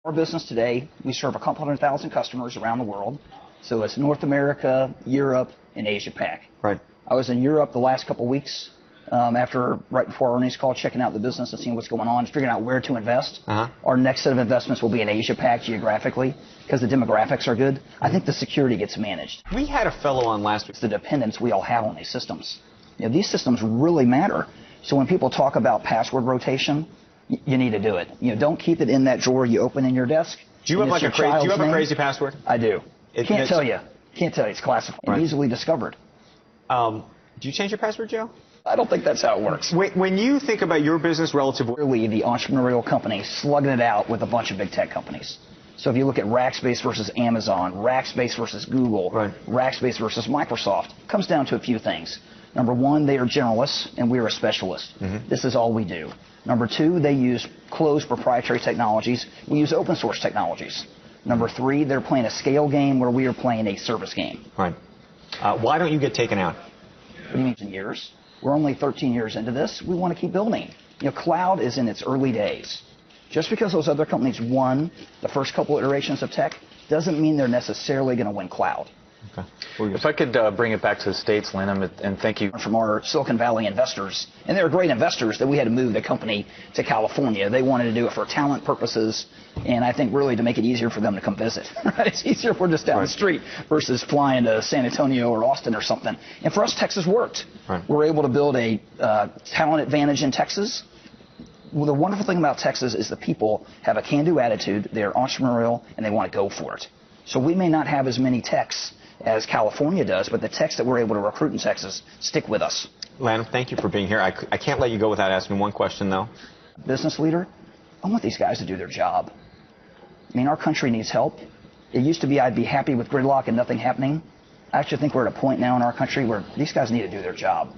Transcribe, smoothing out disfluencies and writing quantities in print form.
Our business today, we serve a couple 100,000 customers around the world. So it's North America, Europe, and Asia Pac. Right. I was in Europe the last couple of weeks right before our earnings call, checking out the business and seeing what's going on, figuring out where to invest. Our next set of investments will be in Asia Pac geographically because the demographics are good. I think the security gets managed. We had a fellow on last week. It's the dependence we all have on these systems. These systems really matter. So when people talk about password rotation, you need to do it. Don't keep it in that drawer you open in your desk. Do you have like a crazy password? I do. Can't tell you. It's classified and easily discovered. Do you change your password, Joe? I don't think that's how it works. When you think about your business relative, really the entrepreneurial company slugging it out with a bunch of big tech companies. So if you look at Rackspace versus Amazon, Rackspace versus Google, Rackspace versus Microsoft, it comes down to a few things. Number one, they are generalists and we are a specialist. This is all we do. Number two, they use closed proprietary technologies. We use open source technologies. Number three, they're playing a scale game where we are playing a service game. Right. Why don't you get taken out? What do you mean in years? We're only 13 years into this. We want to keep building. Cloud is in its early days. Just because those other companies won the first couple iterations of tech doesn't mean they're necessarily going to win cloud. Okay. If I could bring it back to the States, Lynn, and thank you. From our Silicon Valley investors, and they're great investors, that we had to move the company to California. They wanted to do it for talent purposes, and I think really to make it easier for them to come visit. It's easier if we're just down the street versus flying to San Antonio or Austin or something. And for us, Texas worked. We're able to build a talent advantage in Texas. Well, the wonderful thing about Texas is the people have a can-do attitude, they're entrepreneurial, and they want to go for it. So we may not have as many techs as California does, but the techs that we're able to recruit in Texas stick with us. Lan, thank you for being here. I can't let you go without asking one question, though. Business leader, I want these guys to do their job. I mean, our country needs help. It used to be I'd be happy with gridlock and nothing happening. I actually think we're at a point now in our country where these guys need to do their job.